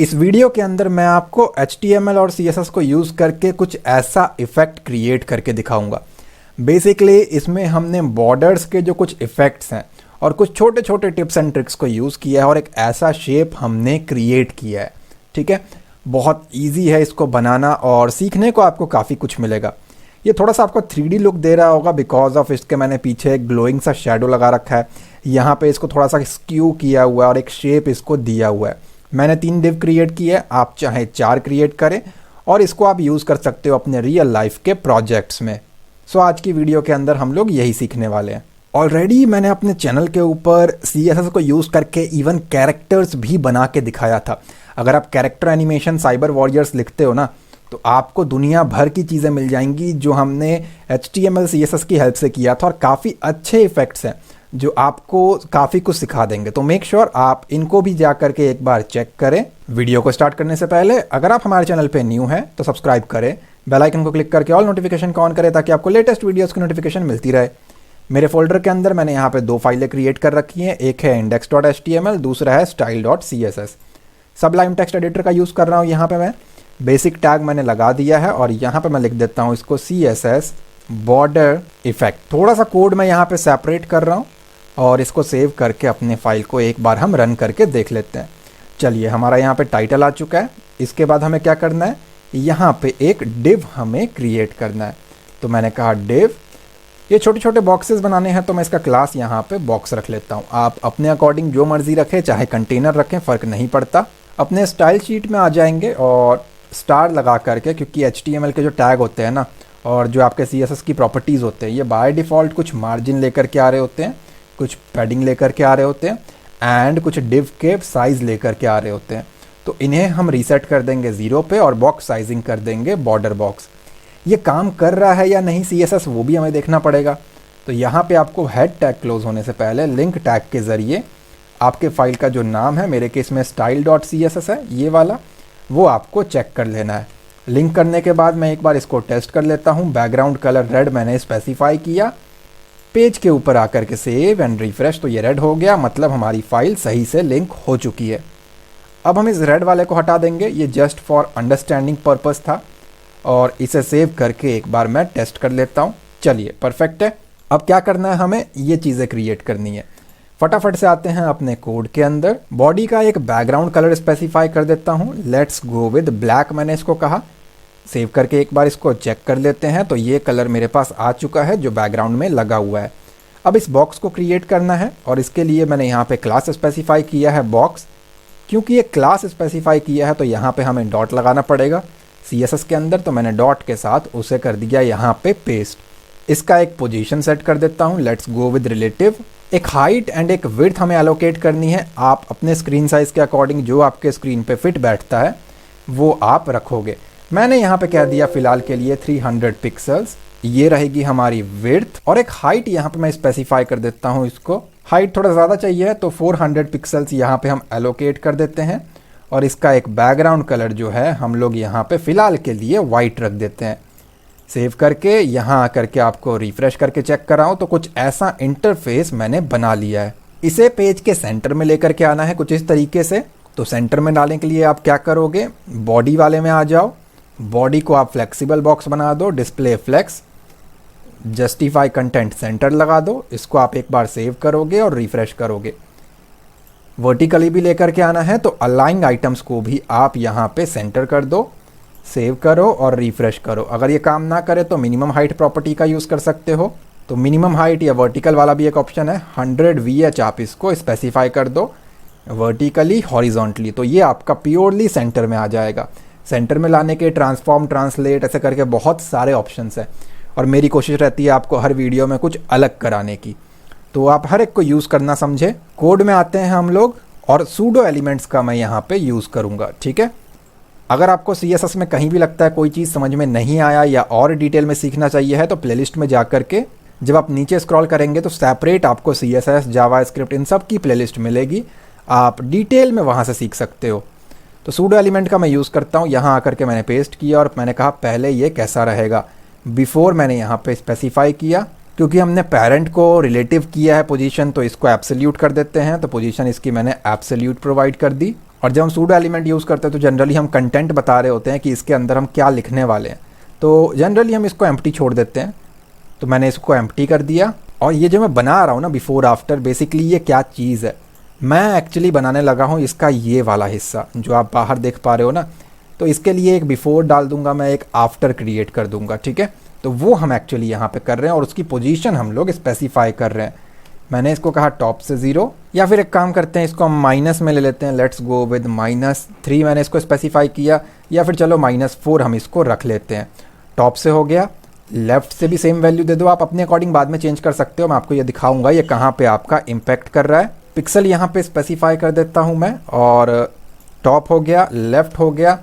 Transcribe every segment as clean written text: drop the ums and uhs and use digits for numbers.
इस वीडियो के अंदर मैं आपको HTML और CSS को यूज़ करके कुछ ऐसा इफ़ेक्ट क्रिएट करके दिखाऊंगा। बेसिकली इसमें हमने बॉर्डर्स के जो कुछ इफ़ेक्ट्स हैं और कुछ छोटे छोटे टिप्स एंड ट्रिक्स को यूज़ किया है और एक ऐसा शेप हमने क्रिएट किया है। ठीक है, बहुत ईजी है इसको बनाना और सीखने को आपको काफ़ी कुछ मिलेगा। ये थोड़ा सा आपको 3D लुक दे रहा होगा बिकॉज ऑफ इसके मैंने पीछे एक ग्लोइंग सा शेडो लगा रखा है। यहाँ पे इसको थोड़ा सा स्क्यू किया हुआ है और एक शेप इसको दिया हुआ है। मैंने 3 डिव क्रिएट किए हैं, आप चाहे 4 क्रिएट करें और इसको आप यूज़ कर सकते हो अपने रियल लाइफ के प्रोजेक्ट्स में। सो आज की वीडियो के अंदर हम लोग यही सीखने वाले हैं। ऑलरेडी मैंने अपने चैनल के ऊपर CSS को यूज़ करके इवन कैरेक्टर्स भी बना के दिखाया था। अगर आप कैरेक्टर एनिमेशन साइबर वॉरियर्स लिखते हो ना, तो आपको दुनिया भर की चीज़ें मिल जाएंगी जो हमने HTML CSS की हेल्प से किया था और काफ़ी अच्छे इफ़ेक्ट्स हैं जो आपको काफ़ी कुछ सिखा देंगे। तो मेक श्योर आप इनको भी जा करके एक बार चेक करें। वीडियो को स्टार्ट करने से पहले अगर आप हमारे चैनल पे न्यू हैं तो सब्सक्राइब करें, बेल आइकन को क्लिक करके ऑल नोटिफिकेशन को ऑन करें ताकि आपको लेटेस्ट वीडियोस की नोटिफिकेशन मिलती रहे। मेरे फोल्डर के अंदर मैंने यहाँ पे 2 फाइलें क्रिएट कर रखी हैं, एक है index.html, दूसरा है style.css। सबलाइम टेक्स्ट एडिटर का यूज़ कर रहा हूँ। यहाँ पे मैं बेसिक टैग मैंने लगा दिया है और यहाँ पे मैं लिख देता हूँ इसको CSS बॉर्डर इफेक्ट। थोड़ा सा कोड मैं यहाँ पे सेपरेट कर रहा हूँ और इसको सेव करके अपने फाइल को एक बार हम रन करके देख लेते हैं। चलिए, हमारा यहाँ पे टाइटल आ चुका है। इसके बाद हमें क्या करना है, यहाँ पे एक डिव हमें क्रिएट करना है। तो मैंने कहा डिव, ये छोटे छोटे बॉक्सेस बनाने हैं तो मैं इसका क्लास यहाँ पे बॉक्स रख लेता हूँ। आप अपने अकॉर्डिंग जो मर्जी रखें, चाहे कंटेनर रखें, फ़र्क नहीं पड़ता। अपने स्टाइल शीट में आ जाएंगे और स्टार लगा करके, क्योंकि HTML के जो टैग होते हैं ना और जो आपके CSS की प्रॉपर्टीज़ होते हैं, ये बाय डिफ़ॉल्ट कुछ मार्जिन लेकर के आ रहे होते हैं, कुछ पैडिंग लेकर के आ रहे होते हैं एंड कुछ डिव के साइज़ लेकर के आ रहे होते हैं। तो इन्हें हम रीसेट कर देंगे 0 पे और बॉक्स साइजिंग कर देंगे बॉर्डर बॉक्स। ये काम कर रहा है या नहीं CSS, वो भी हमें देखना पड़ेगा। तो यहाँ पे आपको हेड टैग क्लोज होने से पहले लिंक टैग के ज़रिए आपके फाइल का जो नाम है, मेरे केस में style.css है ये वाला, वो आपको चेक कर लेना है। लिंक करने के बाद मैं एक बार इसको टेस्ट कर लेता हूँ। बैकग्राउंड कलर रेड मैंने स्पेसिफाई किया, पेज के ऊपर आकर के सेव एंड रिफ्रेश, तो ये रेड हो गया, मतलब हमारी फाइल सही से लिंक हो चुकी है। अब हम इस रेड वाले को हटा देंगे, ये जस्ट फॉर अंडरस्टैंडिंग पर्पस था और इसे सेव करके एक बार मैं टेस्ट कर लेता हूँ। चलिए, परफेक्ट है। अब क्या करना है, हमें ये चीज़ें क्रिएट करनी है। फटाफट से आते हैं अपने कोड के अंदर। बॉडी का एक बैकग्राउंड कलर स्पेसिफाई कर देता हूँ, लेट्स गो विद ब्लैक मैंने इसको कहा। सेव करके एक बार इसको चेक कर लेते हैं तो ये कलर मेरे पास आ चुका है जो बैकग्राउंड में लगा हुआ है। अब इस बॉक्स को क्रिएट करना है और इसके लिए मैंने यहाँ पे क्लास स्पेसिफाई किया है बॉक्स। क्योंकि ये क्लास स्पेसिफाई किया है तो यहाँ पे हमें डॉट लगाना पड़ेगा CSS के अंदर, तो मैंने डॉट के साथ उसे कर दिया यहाँ पे पेस्ट। इसका एक पोजीशन सेट कर देता हूँ, लेट्स गो विद रिलेटिव। एक हाइट एंड एक विड्थ हमें एलोकेट करनी है। आप अपने स्क्रीन साइज़ के अकॉर्डिंग जो आपके स्क्रीन पे फिट बैठता है वो आप रखोगे। मैंने यहाँ पे कह दिया फ़िलहाल के लिए 300 पिक्सल्स, ये रहेगी हमारी विड्थ। और एक हाइट यहाँ पे मैं स्पेसिफाई कर देता हूँ, इसको हाइट थोड़ा ज़्यादा चाहिए तो 400 पिक्सल्स यहाँ पे हम एलोकेट कर देते हैं। और इसका एक बैकग्राउंड कलर जो है हम लोग यहाँ पे फ़िलहाल के लिए वाइट रख देते हैं। सेव करके यहाँ आकर के आपको रिफ्रेश करके चेक कराऊँ तो कुछ ऐसा इंटरफेस मैंने बना लिया है। इसे पेज के सेंटर में लेकर के आना है कुछ इस तरीके से। तो सेंटर में डालने के लिए आप क्या करोगे, बॉडी वाले में आ जाओ, बॉडी को आप फ्लेक्सिबल बॉक्स बना दो, display flex, justify content center लगा दो। इसको आप एक बार सेव करोगे और रिफ्रेश करोगे। वर्टिकली भी लेकर के आना है तो अलाइंग आइटम्स को भी आप यहाँ पे सेंटर कर दो, सेव करो और रिफ्रेश करो। अगर ये काम ना करे तो मिनिमम हाइट प्रॉपर्टी का यूज़ कर सकते हो। तो मिनिमम हाइट या वर्टिकल वाला भी एक ऑप्शन है, 100 VH आप इसको स्पेसिफाई कर दो वर्टिकली हॉरिजॉन्टली, तो ये आपका प्योरली सेंटर में आ जाएगा। सेंटर में लाने के ट्रांसफॉर्म, ट्रांसलेट, ऐसे करके बहुत सारे ऑप्शंस हैं और मेरी कोशिश रहती है आपको हर वीडियो में कुछ अलग कराने की, तो आप हर एक को यूज़ करना समझे। कोड में आते हैं हम लोग और सूडो एलिमेंट्स का मैं यहाँ पे यूज़ करूँगा। ठीक है, अगर आपको CSS में कहीं भी लगता है कोई चीज़ समझ में नहीं आया या और डिटेल में सीखना चाहिए है तो प्लेलिस्ट में जा करके जब आप नीचे स्क्रॉल करेंगे तो सेपरेट आपको CSS, जावास्क्रिप्ट, इन सब की प्लेलिस्ट मिलेगी। आप डिटेल में वहाँ से सीख सकते हो। तो सूडो एलिमेंट का मैं यूज़ करता हूँ। यहाँ आकर के मैंने पेस्ट किया और मैंने कहा पहले ये कैसा रहेगा, बिफोर मैंने यहाँ पे स्पेसिफाई किया। क्योंकि हमने पेरेंट को रिलेटिव किया है पोजीशन, तो इसको एब्सोल्यूट कर देते हैं। तो पोजीशन इसकी मैंने एब्सोल्यूट प्रोवाइड कर दी। और जब हम सूडो एलिमेंट यूज़ करते हैं तो जनरली हम कंटेंट बता रहे होते हैं कि इसके अंदर हम क्या लिखने वाले हैं, तो जनरली हम इसको एम्प्टी छोड़ देते हैं। तो मैंने इसको एम्प्टी कर दिया। और ये जो मैं बना रहा हूँ ना बिफोर आफ्टर, बेसिकली ये क्या चीज़ है, मैं एक्चुअली बनाने लगा हूँ इसका ये वाला हिस्सा जो आप बाहर देख पा रहे हो ना। तो इसके लिए एक बिफोर डाल दूंगा मैं, एक आफ्टर क्रिएट कर दूंगा, ठीक है। तो वो हम एक्चुअली यहाँ पे कर रहे हैं और उसकी पोजीशन हम लोग स्पेसिफाई कर रहे हैं। मैंने इसको कहा टॉप से 0, या फिर एक काम करते हैं इसको हम माइनस में ले लेते हैं, लेट्स गो विद -3 मैंने इसको स्पेसिफाई किया, या फिर चलो -4 हम इसको रख लेते हैं। टॉप से हो गया, लेफ्ट से भी सेम वैल्यू दे दो, आप अपने अकॉर्डिंग बाद में चेंज कर सकते हो। मैं आपको ये दिखाऊंगा ये कहाँ पे आपका इम्पैक्ट कर रहा है। पिक्सल यहाँ पे स्पेसिफाई कर देता हूँ मैं, और टॉप हो गया, लेफ्ट हो गया,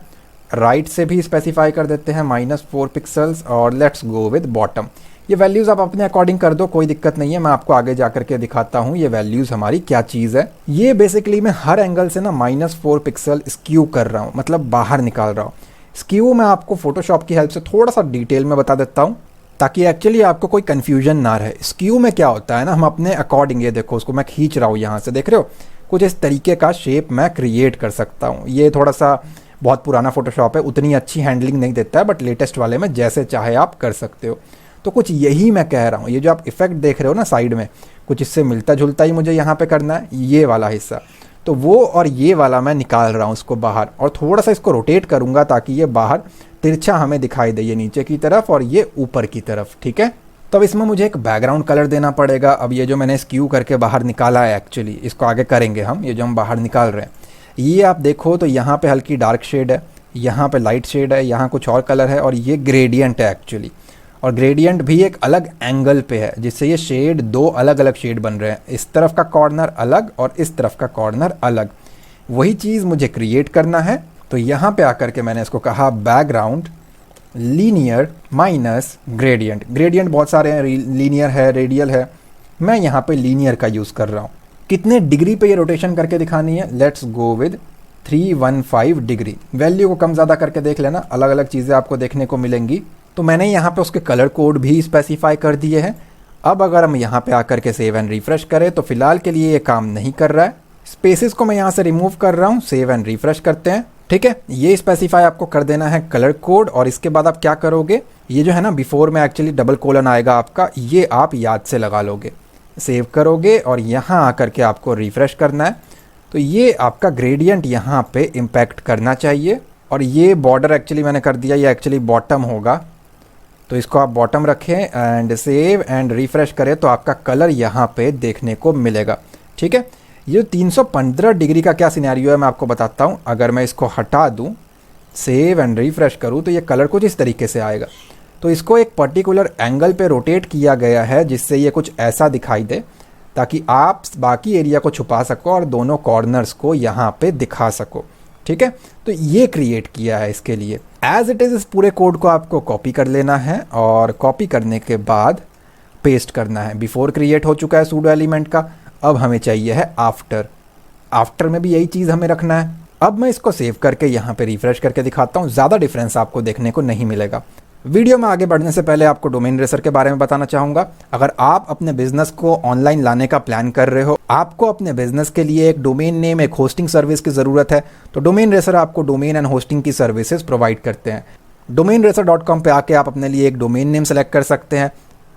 राइट से भी स्पेसिफाई कर देते हैं -4 पिक्सल्स, और लेट्स गो विद बॉटम। ये वैल्यूज़ आप अपने अकॉर्डिंग कर दो, कोई दिक्कत नहीं है। मैं आपको आगे जा करके दिखाता हूँ ये वैल्यूज़ हमारी क्या चीज़ है। ये बेसिकली मैं हर एंगल से ना -4 पिक्सल स्क्यू कर रहा हूँ, मतलब बाहर निकाल रहा हूँ। स्क्यू मैं आपको फोटोशॉप की हेल्प से थोड़ा सा डिटेल में बता देता हूँ ताकि एक्चुअली आपको कोई कन्फ्यूजन ना रहे। स्क्यू में क्या होता है ना, हम अपने अकॉर्डिंग, ये देखो उसको मैं खींच रहा हूँ यहाँ से, देख रहे हो, कुछ इस तरीके का शेप मैं क्रिएट कर सकता हूँ। ये थोड़ा सा बहुत पुराना फोटोशॉप है, उतनी अच्छी हैंडलिंग नहीं देता है, बट लेटेस्ट वाले में जैसे चाहे आप कर सकते हो। तो कुछ यही मैं कह रहा हूँ, ये जो आप इफेक्ट देख रहे हो ना साइड में, कुछ इससे मिलता जुलता ही मुझे यहाँ पे करना है, ये वाला हिस्सा। तो वो और ये वाला मैं निकाल रहा हूँ इसको बाहर, और थोड़ा सा इसको रोटेट करूँगा ताकि ये बाहर तिरछा हमें दिखाई दे, ये नीचे की तरफ और ये ऊपर की तरफ, ठीक है। तो अब इसमें मुझे एक बैकग्राउंड कलर देना पड़ेगा। अब ये जो मैंने स्क्यू करके बाहर निकाला है, एक्चुअली इसको आगे करेंगे हम, ये जो हम बाहर निकाल रहे हैं, ये आप देखो तो यहाँ पे हल्की डार्क शेड है, यहाँ पे लाइट शेड है, यहाँ कुछ और कलर है, और ये ग्रेडियंट है एक्चुअली। और ग्रेडियंट भी एक अलग एंगल पे है, जिससे ये शेड 2 अलग अलग शेड बन रहे हैं। इस तरफ का कॉर्नर अलग और इस तरफ का कॉर्नर अलग, वही चीज़ मुझे क्रिएट करना है। तो यहाँ पे आकर के मैंने इसको कहा background linear minus gradient. Gradient बहुत सारे हैं, लीनियर है, रेडियल है, मैं यहाँ पे लीनियर का यूज़ कर रहा हूँ। कितने डिग्री पे ये रोटेशन करके दिखानी है, let's go with 315 degree. Value को कम ज़्यादा करके देख लेना, अलग अलग चीज़ें आपको देखने को मिलेंगी। तो मैंने यहाँ पे उसके कलर कोड भी स्पेसिफाई कर दिए हैं। अब अगर हम यहाँ पे आकर के सेव एंड रिफ्रेश करें तो फिलहाल के लिए ये काम नहीं कर रहा है। स्पेसेस को मैं यहाँ से रिमूव कर रहा हूँ, सेव एंड रिफ्रेश करते हैं, ठीक है। ये स्पेसिफाई आपको कर देना है कलर कोड, और इसके बाद आप क्या करोगे, ये जो है ना बिफोर में एक्चुअली डबल कोलन आएगा आपका, ये आप याद से लगा लोगे, सेव करोगे और यहाँ आकर के आपको रिफ्रेश करना है। तो ये आपका ग्रेडियंट यहाँ पे इम्पैक्ट करना चाहिए, और ये बॉर्डर एक्चुअली मैंने कर दिया, ये एक्चुअली बॉटम होगा, तो इसको आप बॉटम रखें एंड सेव एंड रिफ्रेश करें तो आपका कलर यहाँ पे देखने को मिलेगा, ठीक है। ये 315 डिग्री का क्या सिनेरियो है मैं आपको बताता हूँ। अगर मैं इसको हटा दूँ, सेव एंड रिफ्रेश करूँ, तो ये कलर कुछ इस तरीके से आएगा। तो इसको एक पर्टिकुलर एंगल पे रोटेट किया गया है जिससे ये कुछ ऐसा दिखाई दे, ताकि आप बाकी एरिया को छुपा सको और दोनों कॉर्नर्स को यहाँ पे दिखा सको, ठीक है। तो ये क्रिएट किया है इसके लिए। एज इट इज़ इस पूरे कोड को आपको कॉपी कर लेना है, और कॉपी करने के बाद पेस्ट करना है। बिफोर क्रिएट हो चुका है सूडो एलिमेंट का, अब हमें चाहिए है आफ्टर। आफ्टर में भी यही चीज़ हमें रखना है। अब मैं इसको सेव करके यहाँ पे रिफ्रेश करके दिखाता हूँ, ज़्यादा डिफरेंस आपको देखने को नहीं मिलेगा। वीडियो में आगे बढ़ने से पहले आपको डोमेन रेसर के बारे में बताना चाहूँगा। अगर आप अपने बिजनेस को ऑनलाइन लाने का प्लान कर रहे हो, आपको अपने बिजनेस के लिए एक डोमेन नेम, एक होस्टिंग सर्विस की ज़रूरत है, तो डोमेन रेसर आपको डोमेन एंड होस्टिंग की सर्विसेज प्रोवाइड करते हैं। domainracer.com पे आके आप अपने लिए एक डोमेन नेम सेलेक्ट कर सकते हैं,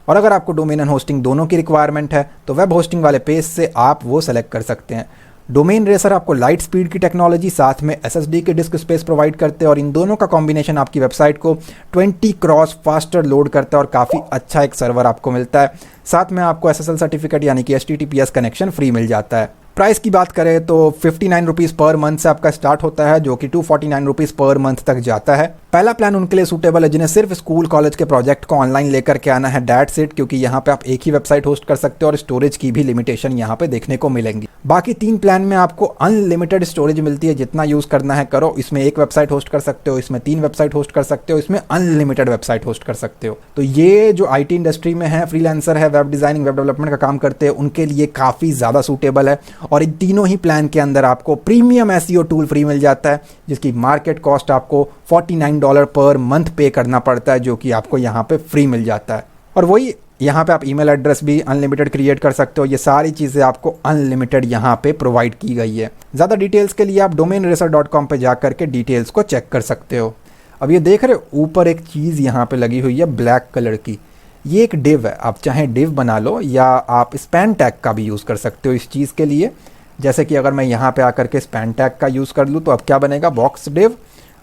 और अगर आपको डोमेन एंड होस्टिंग दोनों की रिक्वायरमेंट है तो वेब होस्टिंग वाले पेज से आप वो सेलेक्ट कर सकते हैं। डोमेन रेसर आपको लाइट स्पीड की टेक्नोलॉजी साथ में एसएसडी की डिस्क स्पेस प्रोवाइड करते हैं, और इन दोनों का कॉम्बिनेशन आपकी वेबसाइट को 20 क्रॉस फास्टर लोड करता है, और काफ़ी अच्छा एक सर्वर आपको मिलता है। साथ में आपको एसएसएल सर्टिफिकेट यानी कि HTTPS कनेक्शन फ्री मिल जाता है। प्राइस की बात करें तो 59 रुपीज़ पर मंथ से आपका स्टार्ट होता है, जो कि 249 रुपीज़ पर मंथ तक जाता है। पहला प्लान उनके लिए सूटेबल है जिन्हें सिर्फ स्कूल कॉलेज के प्रोजेक्ट को ऑनलाइन लेकर के आना है, दैट्स इट, क्योंकि यहाँ पे आप एक ही वेबसाइट होस्ट कर सकते हो और स्टोरेज की भी लिमिटेशन यहाँ पे देखने को मिलेंगी। बाकी 3 प्लान में आपको अनलिमिटेड स्टोरेज मिलती है, जितना यूज़ करना है करो। इसमें 1 वेबसाइट होस्ट कर सकते हो, इसमें 3 वेबसाइट होस्ट कर सकते हो, इसमें अनलिमिटेड वेबसाइट होस्ट कर सकते हो। तो ये जो IT इंडस्ट्री में है, फ्रीलांसर है, वेब डिज़ाइनिंग, वेब डेवलपमेंट का काम करते हैं, उनके लिए काफ़ी ज़्यादा सूटेबल है। और इन तीनों ही प्लान के अंदर आपको प्रीमियम SEO टूल फ्री मिल जाता है, जिसकी मार्केट कॉस्ट आपको $49 पर मंथ पे करना पड़ता है, जो कि आपको यहाँ पे फ्री मिल जाता है। और वही यहाँ पे आप ईमेल एड्रेस भी अनलिमिटेड क्रिएट कर सकते हो। ये सारी चीज़ें आपको अनलिमिटेड यहाँ पे प्रोवाइड की गई है। ज़्यादा डिटेल्स के लिए आप domainracer.com पे जा करके डिटेल्स को चेक कर सकते हो। अब ये देख रहे हो ऊपर एक चीज़ यहाँ पे लगी हुई है ब्लैक कलर की, ये एक डिव है। आप चाहे डिव बना लो या आप स्पैन टैग का भी यूज़ कर सकते हो इस चीज़ के लिए। जैसे कि अगर मैं यहाँ पे आकर के स्पैन टैग का यूज़ कर लूँ तो अब क्या बनेगा, बॉक्स डिव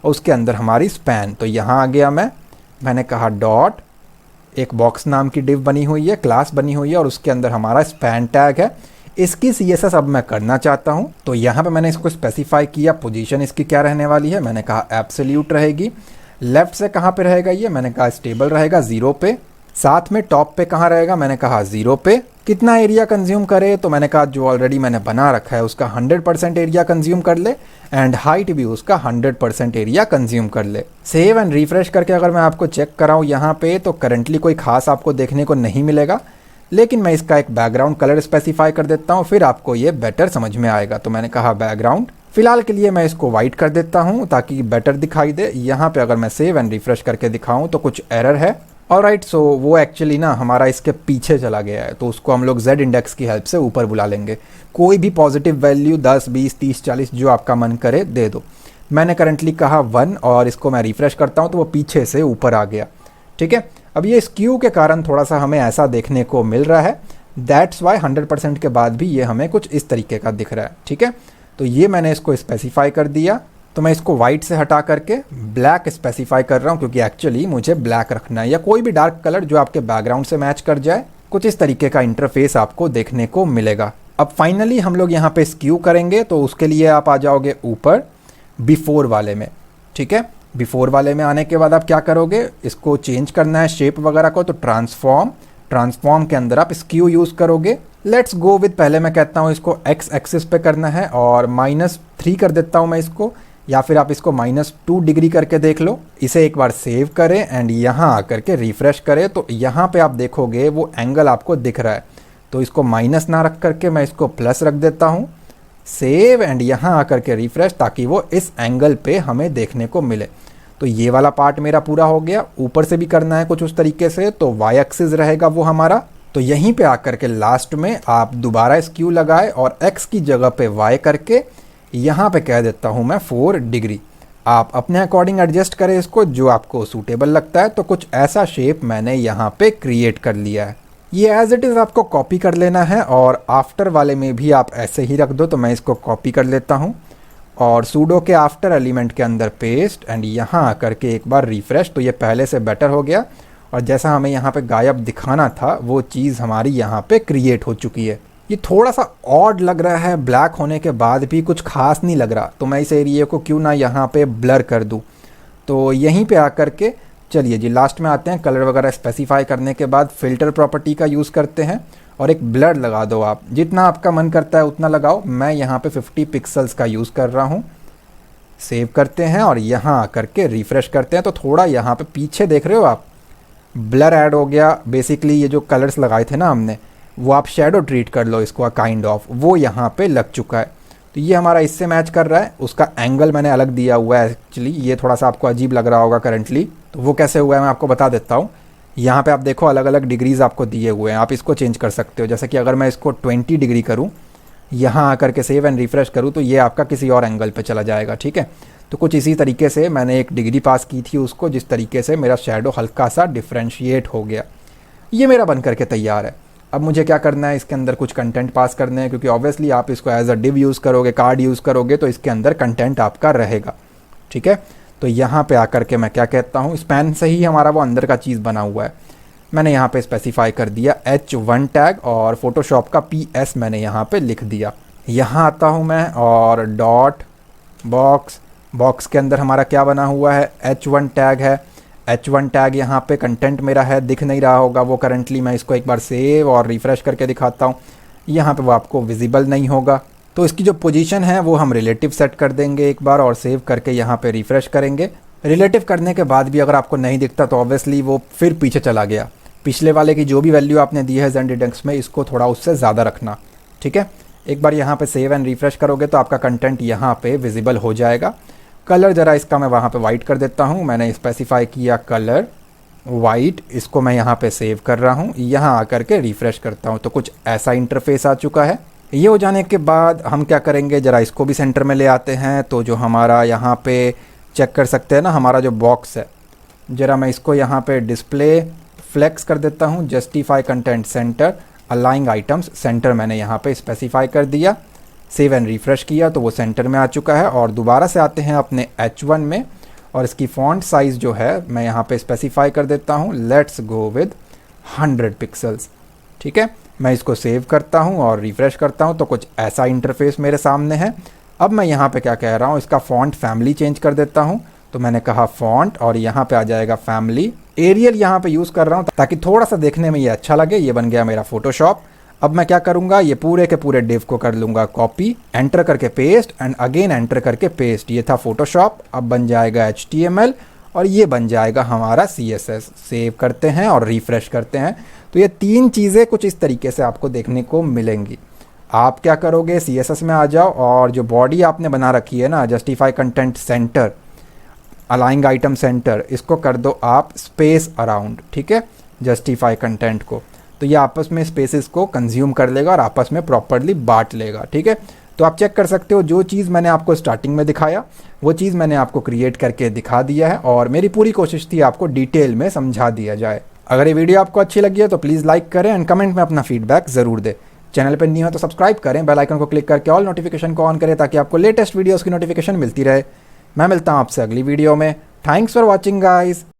और उसके अंदर हमारी स्पैन। तो यहाँ आ गया मैंने कहा डॉट, एक बॉक्स नाम की डिव बनी हुई है, क्लास बनी हुई है और उसके अंदर हमारा स्पैन टैग है। इसकी CSS अब मैं करना चाहता हूँ तो यहाँ पे मैंने इसको स्पेसिफाई किया। पोजीशन इसकी क्या रहने वाली है, मैंने कहा एब्सोल्यूट रहेगी। लेफ्ट से कहाँ पे रहेगा ये, मैंने कहा स्टेबल रहेगा 0 पे। साथ में टॉप पे कहाँ रहेगा, मैंने कहा 0 पे। कितना एरिया कंज्यूम करे, तो मैंने कहा जो ऑलरेडी मैंने बना रखा है उसका 100% एरिया कंज्यूम कर ले एंड हाइट भी उसका 100% एरिया कंज्यूम कर ले। सेव एंड रिफ्रेश करके अगर मैं आपको चेक कराऊँ यहाँ पे तो करंटली कोई खास आपको देखने को नहीं मिलेगा, लेकिन मैं इसका एक बैकग्राउंड कलर स्पेसिफाई कर देता हूँ, फिर आपको ये बेटर समझ में आएगा। तो मैंने कहा बैकग्राउंड, फिलहाल के लिए मैं इसको वाइट कर देता हूँ ताकि बेटर दिखाई दे। यहाँ पे अगर मैं सेव एंड रिफ्रेश करके दिखाऊँ तो कुछ एरर है। ऑलराइट, सो वो एक्चुअली ना हमारा इसके पीछे चला गया है, तो उसको हम लोग Z इंडेक्स की हेल्प से ऊपर बुला लेंगे। कोई भी पॉजिटिव वैल्यू 10, 20, 30, 40 जो आपका मन करे दे दो। मैंने करंटली कहा 1 और इसको मैं रिफ्रेश करता हूँ तो वो पीछे से ऊपर आ गया। ठीक है, अब ये स्क्यू के कारण थोड़ा सा हमें ऐसा देखने को मिल रहा है। दैट्स वाई 100% के बाद भी ये हमें कुछ इस तरीके का दिख रहा है। ठीक है, तो ये मैंने इसको स्पेसिफाई कर दिया। तो मैं इसको वाइट से हटा करके ब्लैक स्पेसिफाई कर रहा हूँ क्योंकि एक्चुअली मुझे ब्लैक रखना है या कोई भी डार्क कलर जो आपके बैकग्राउंड से मैच कर जाए। कुछ इस तरीके का इंटरफेस आपको देखने को मिलेगा। अब फाइनली हम लोग यहाँ पे स्क्यू करेंगे तो उसके लिए आप आ जाओगे ऊपर बिफोर वाले में। ठीक है, बिफोर वाले में आने के बाद आप क्या करोगे, इसको चेंज करना है शेप वगैरह को, तो ट्रांसफॉर्म के अंदर आप स्क्यू यूज़ करोगे। लेट्स गो विद, पहले मैं कहता हूँ इसको एक्स एक्सिस पे करना है और -3 कर देता हूँ मैं इसको, या फिर आप इसको -2 डिग्री करके देख लो। इसे एक बार सेव करें एंड यहाँ आकर के रिफ्रेश करें तो यहाँ पे आप देखोगे वो एंगल आपको दिख रहा है। तो इसको माइनस ना रख करके मैं इसको प्लस रख देता हूँ। सेव एंड यहाँ आकर के रिफ्रेश ताकि वो इस एंगल पे हमें देखने को मिले। तो ये वाला पार्ट मेरा पूरा हो गया। ऊपर से भी करना है कुछ उस तरीके से, तो वाई एक्सिस रहेगा वो हमारा। तो यहीं पे आकर के लास्ट में आप दोबारा स्क्यू लगाए और एक्स की जगह पे वाई करके यहाँ पे कह देता हूँ मैं 4 डिग्री। आप अपने अकॉर्डिंग एडजस्ट करें इसको जो आपको सूटेबल लगता है। तो कुछ ऐसा शेप मैंने यहाँ पे क्रिएट कर लिया है। ये एज इट इज़ आपको कॉपी कर लेना है और आफ्टर वाले में भी आप ऐसे ही रख दो। तो मैं इसको कॉपी कर लेता हूँ और सूडो के आफ्टर एलिमेंट के अंदर पेस्ट एंड यहाँ आकर के एक बार रिफ्रेश। तो ये पहले से बेटर हो गया और जैसा हमें यहाँ पे गायब दिखाना था वो चीज़ हमारी यहाँ पे क्रिएट हो चुकी है। ये थोड़ा सा ऑड लग रहा है, ब्लैक होने के बाद भी कुछ खास नहीं लग रहा, तो मैं इस एरिया को क्यों ना यहाँ पे ब्लर कर दूँ। तो यहीं पे आकर के चलिए जी लास्ट में आते हैं। कलर वगैरह स्पेसिफाई करने के बाद फिल्टर प्रॉपर्टी का यूज़ करते हैं और एक ब्लर लगा दो। आप जितना आपका मन करता है उतना लगाओ। मैं यहाँ पे 50 पिक्सल्स का यूज़ कर रहा हूँ। सेव करते हैं और यहाँ आकर के रिफ्रेश करते हैं तो थोड़ा यहाँ पे पीछे देख रहे हो आप ब्लर ऐड हो गया। बेसिकली ये जो कलर्स लगाए थे ना हमने, वो आप शेडो ट्रीट कर लो इसको काइंड ऑफ, वो यहाँ पे लग चुका है। तो ये हमारा इससे मैच कर रहा है। उसका एंगल मैंने अलग दिया हुआ है एक्चुअली, ये थोड़ा सा आपको अजीब लग रहा होगा करंटली। तो वो कैसे हुआ है मैं आपको बता देता हूँ। यहाँ पे आप देखो अलग अलग डिग्रीज आपको दिए हुए हैं, आप इसको चेंज कर सकते हो। जैसे कि अगर मैं इसको 20 डिग्री करूँ, यहाँ आकर के सेव एंड रिफ्रेश करूँ तो ये आपका किसी और एंगल पे चला जाएगा। ठीक है, तो कुछ इसी तरीके से मैंने एक डिग्री पास की थी उसको, जिस तरीके से मेरा शेडो हल्का सा डिफ्रेंशिएट हो गया। ये मेरा बन करके तैयार है। अब मुझे क्या करना है, इसके अंदर कुछ कंटेंट पास करने हैं क्योंकि ऑब्वियसली आप इसको एज अ डिव यूज़ करोगे, कार्ड यूज़ करोगे तो इसके अंदर कंटेंट आपका रहेगा। ठीक है, तो यहाँ पे आकर के मैं क्या कहता हूँ, स्पैन से ही हमारा वो अंदर का चीज़ बना हुआ है। मैंने यहाँ पे स्पेसिफाई कर दिया H1 टैग और फोटोशॉप का PS मैंने यहाँ पे लिख दिया। यहाँ आता हूँ मैं और डॉट बॉक्स के अंदर हमारा क्या बना हुआ है, H1 टैग है। H1 टैग यहाँ पे कंटेंट मेरा है, दिख नहीं रहा होगा वो करंटली। मैं इसको एक बार सेव और रिफ्रेश करके दिखाता हूँ, यहाँ पे वो आपको विजिबल नहीं होगा। तो इसकी जो पोजीशन है वो हम रिलेटिव सेट कर देंगे एक बार और सेव करके यहाँ पे रिफ्रेश करेंगे। रिलेटिव करने के बाद भी अगर आपको नहीं दिखता तो ऑब्वियसली वो फिर पीछे चला गया। पिछले वाले की जो भी वैल्यू आपने दी है Z इंडेक्स में, इसको थोड़ा उससे ज़्यादा रखना। ठीक है, एक बार यहाँ पे सेव एंड रिफ्रेश करोगे तो आपका कंटेंट यहाँ पे विजिबल हो जाएगा। कलर ज़रा इसका मैं वहाँ पे वाइट कर देता हूँ। मैंने स्पेसिफाई किया कलर वाइट, इसको मैं यहाँ पे सेव कर रहा हूँ। यहाँ आकर के रिफ़्रेश करता हूँ तो कुछ ऐसा इंटरफेस आ चुका है। ये हो जाने के बाद हम क्या करेंगे, ज़रा इसको भी सेंटर में ले आते हैं। तो जो हमारा यहाँ पे चेक कर सकते हैं ना, हमारा जो बॉक्स है, ज़रा मैं इसको यहाँ पे डिस्प्ले फ्लेक्स कर देता हूँ। Justify content centre, aligning items centre मैंने यहाँ पे स्पेसिफाई कर दिया। सेव एंड रिफ़्रेश किया तो वो सेंटर में आ चुका है। और दोबारा से आते हैं अपने H1 में और इसकी फ़ॉन्ट साइज़ जो है मैं यहाँ पे स्पेसिफाई कर देता हूँ। Let's go with 100 pixels. ठीक है, मैं इसको सेव करता हूँ और रिफ़्रेश करता हूँ तो कुछ ऐसा इंटरफेस मेरे सामने है। अब मैं यहाँ पे क्या कह रहा हूँ, इसका फ़ॉन्ट फैमिली चेंज कर देता हूँ। तो मैंने कहा फ़ॉन्ट और यहाँ पे आ जाएगा फैमिली। एरियल यहाँ पे यूज़ कर रहा हूँ ताकि थोड़ा सा देखने में ये अच्छा लगे। ये बन गया मेरा फ़ोटोशॉप। अब मैं क्या करूँगा, ये पूरे के पूरे डिव को कर लूँगा कॉपी, एंटर करके पेस्ट एंड अगेन एंटर करके पेस्ट। ये था फ़ोटोशॉप, अब बन जाएगा HTML और ये बन जाएगा हमारा CSS। सेव करते हैं और रिफ़्रेश करते हैं तो ये 3 चीज़ें कुछ इस तरीके से आपको देखने को मिलेंगी। आप क्या करोगे, CSS में आ जाओ और जो बॉडी आपने बना रखी है ना, justify content centre, aligning item centre, इसको कर दो आप स्पेस अराउंड। ठीक है, जस्टिफाई कंटेंट को, तो ये आपस में स्पेसेस को कंज्यूम कर लेगा और आपस में प्रॉपरली बांट लेगा। ठीक है, तो आप चेक कर सकते हो जो चीज़ मैंने आपको स्टार्टिंग में दिखाया वो चीज़ मैंने आपको क्रिएट करके दिखा दिया है और मेरी पूरी कोशिश थी आपको डिटेल में समझा दिया जाए। अगर ये वीडियो आपको अच्छी लगी है तो प्लीज़ लाइक करें एंड कमेंट में अपना फीडबैक ज़रूर दें। चैनल पर नहीं हो तो सब्सक्राइब करें, बेल आइकन को क्लिक करके ऑल नोटिफिकेशन को ऑन करें ताकि आपको लेटेस्ट वीडियोज़ की नोटिफिकेशन मिलती रहे। मैं मिलता हूँ आपसे अगली वीडियो में। Thanks for watching guys.